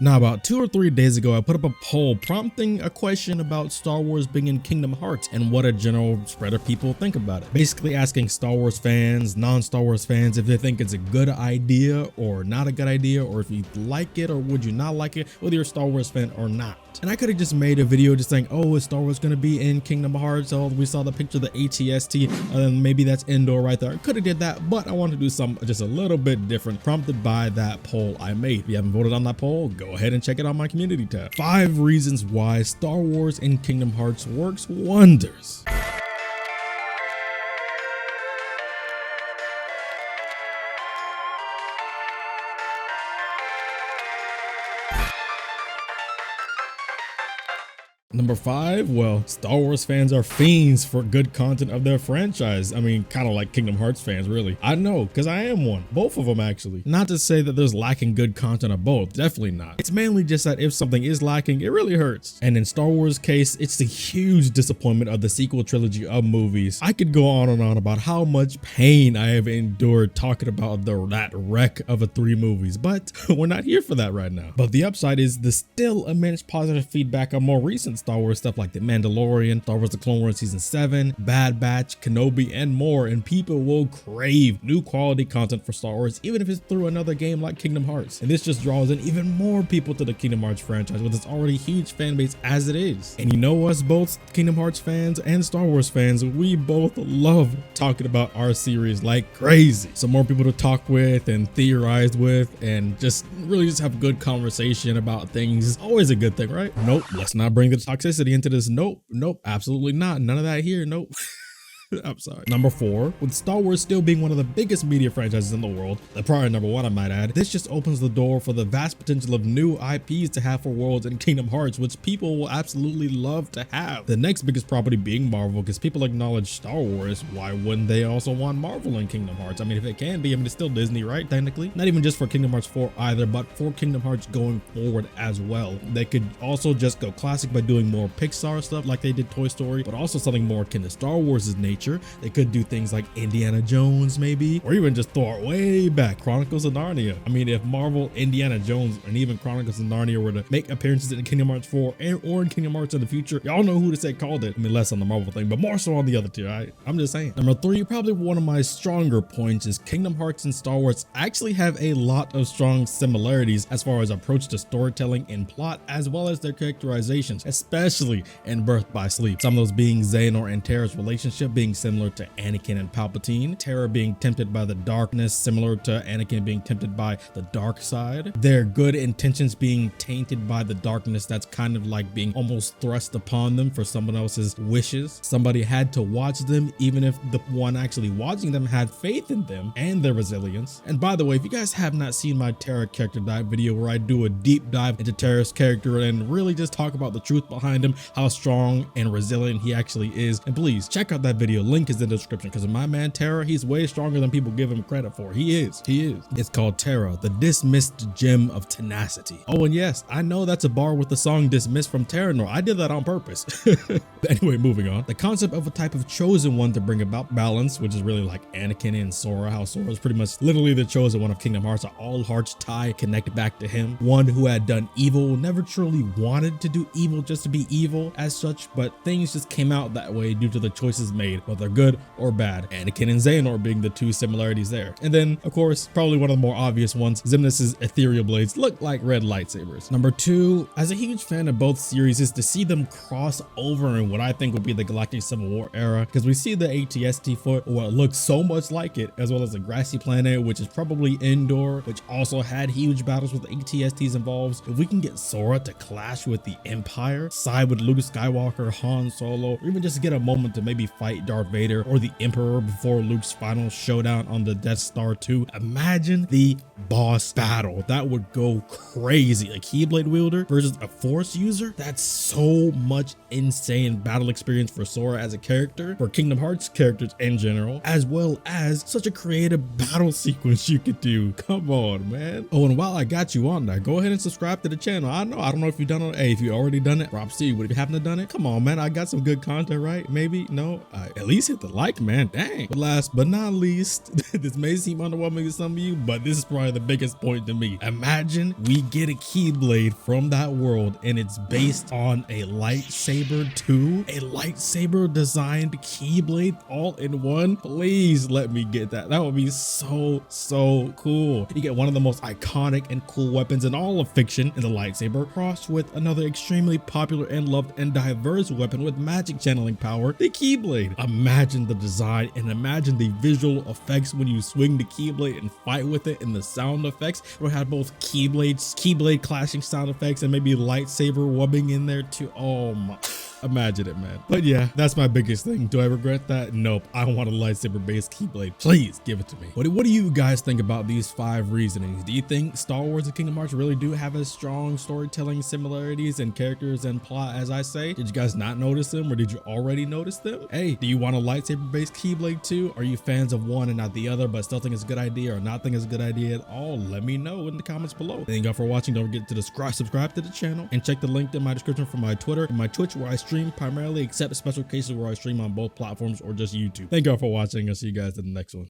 Now, about 2 or 3 days ago, I put up a poll prompting a question about Star Wars being in Kingdom Hearts and what a general spread of people think about it. Basically asking Star Wars fans, non-Star Wars fans, if they think it's a good idea or not a good idea, or if you like it or would you not like it, whether you're a Star Wars fan or not. And I could have just made a video just saying, oh, is Star Wars going to be in Kingdom Hearts? Oh, we saw the picture of the ATST, and maybe that's Endor right there. I could have did that, but I wanted to do something just a little bit different, prompted by that poll I made. If you haven't voted on that poll, go ahead and check it out on my community tab. 5 reasons why Star Wars in Kingdom Hearts works wonders. Number 5, well, Star Wars fans are fiends for good content of their franchise. I mean, kind of like Kingdom Hearts fans, really. I know, because I am one. Both of them, actually. Not to say that there's lacking good content of both. Definitely not. It's mainly just that if something is lacking, it really hurts. And in Star Wars' case, it's the huge disappointment of the sequel trilogy of movies. I could go on and on about how much pain I have endured talking about that wreck of 3 movies, but we're not here for that right now. But the upside is the still immense positive feedback on more recent Star Wars stuff like The Mandalorian, Star Wars The Clone Wars Season 7, Bad Batch, Kenobi, and more, and people will crave new quality content for Star Wars, even if it's through another game like Kingdom Hearts. And this just draws in even more people to the Kingdom Hearts franchise with its already huge fan base as it is. And you know us both Kingdom Hearts fans and Star Wars fans, we both love talking about our series like crazy. So more people to talk with and theorize with and just really just have good conversation about things is always a good thing, right? Nope, let's not bring the toxicity into this. Nope, absolutely not. None of that here. Nope. I'm sorry. Number 4, with Star Wars still being one of the biggest media franchises in the world, the prior number 1 I might add, this just opens the door for the vast potential of new IPs to have for worlds in Kingdom Hearts, which people will absolutely love to have. The next biggest property being Marvel, because people acknowledge Star Wars, why wouldn't they also want Marvel in Kingdom Hearts? I mean, if it can be, I mean, it's still Disney, right? Technically. Not even just for Kingdom Hearts 4 either, but for Kingdom Hearts going forward as well. They could also just go classic by doing more Pixar stuff like they did Toy Story, but also something more akin to Star Wars' nature. They could do things like Indiana Jones maybe, or even just throw it way back, Chronicles of Narnia. I mean, if Marvel, Indiana Jones, and even Chronicles of Narnia were to make appearances in Kingdom Hearts 4 or in Kingdom Hearts in the future, y'all know who to say called it. I mean, less on the Marvel thing, but more so on the other two, right? I'm just saying. Number 3, probably one of my stronger points is Kingdom Hearts and Star Wars actually have a lot of strong similarities as far as approach to storytelling and plot, as well as their characterizations, especially in Birth by Sleep. Some of those being Xehanort and Terra's relationship being similar to Anakin and Palpatine, Terra being tempted by the darkness similar to Anakin being tempted by the dark side, their good intentions being tainted by the darkness that's kind of like being almost thrust upon them for someone else's wishes. Somebody had to watch them even if the one actually watching them had faith in them and their resilience. And by the way, if you guys have not seen my Terra character dive video where I do a deep dive into Terra's character and really just talk about the truth behind him, how strong and resilient he actually is, and please check out that video, link is in the description, because my man Terra, he's way stronger than people give him credit for. He is. It's called Terra, the dismissed gem of tenacity. Oh, and yes, I know that's a bar with the song Dismissed from Terranor. I did that on purpose. Anyway, moving on. The concept of a type of chosen one to bring about balance, which is really like Anakin and Sora, how Sora is pretty much literally the chosen one of Kingdom Hearts, all hearts tie connected back to him. One who had done evil, never truly wanted to do evil just to be evil as such, but things just came out that way due to the choices made, whether good or bad. Anakin and Xehanort being the 2 similarities there. And then, of course, probably one of the more obvious ones, Xemnas' ethereal blades look like red lightsabers. Number 2, as a huge fan of both series, is to see them cross over in what I think would be the Galactic Civil War era, because we see the ATST foot, or what looks so much like it, as well as the grassy planet, which is probably Endor, which also had huge battles with ATSTs involved. If we can get Sora to clash with the Empire, side with Luke Skywalker, Han Solo, or even just get a moment to maybe fight Darth Vader or the Emperor before Luke's final showdown on the Death Star 2. Imagine the boss battle. That would go crazy. A Keyblade wielder versus a Force user. That's so much insane battle experience for Sora as a character, for Kingdom Hearts characters in general, as well as such a creative battle sequence you could do. Come on, man. Oh, and while I got you on there, go ahead and subscribe to the channel. I don't know if you've done it. Hey, if you already done it, props to you. But if you haven't done it, come on, man. I got some good content, right? Maybe, no, at least hit the like, man. Dang. But last but not least, this may seem underwhelming to some of you, but this is probably the biggest point to me. Imagine we get a Keyblade from that world and it's based on a lightsaber too. A lightsaber designed Keyblade all in one. Please let me get that. That would be so cool. You get one of the most iconic and cool weapons in all of fiction in the lightsaber, crossed with another extremely popular and loved and diverse weapon with magic channeling power, the Keyblade. Imagine the design and imagine the visual effects when you swing the Keyblade and fight with it, and the sound effects. We'll have both Keyblade clashing sound effects and maybe lightsaber wubbing in there too. Oh my. Imagine it, man. But yeah, that's my biggest thing. Do I regret that? Nope. I want a lightsaber based Keyblade. Please give it to me. What do you guys think about these 5 reasonings? Do you think Star Wars and Kingdom Hearts really do have as strong storytelling similarities and characters and plot as I say? Did you guys not notice them, or did you already notice them? Hey, do you want a lightsaber based Keyblade too? Are you fans of one and not the other, but still think it's a good idea or not think it's a good idea at all? Let me know in the comments below. Thank y'all for watching. Don't forget to subscribe to the channel and check the link in my description for my Twitter and my Twitch, where I stream primarily, except special cases where I stream on both platforms or just YouTube. Thank y'all for watching. I'll see you guys in the next one.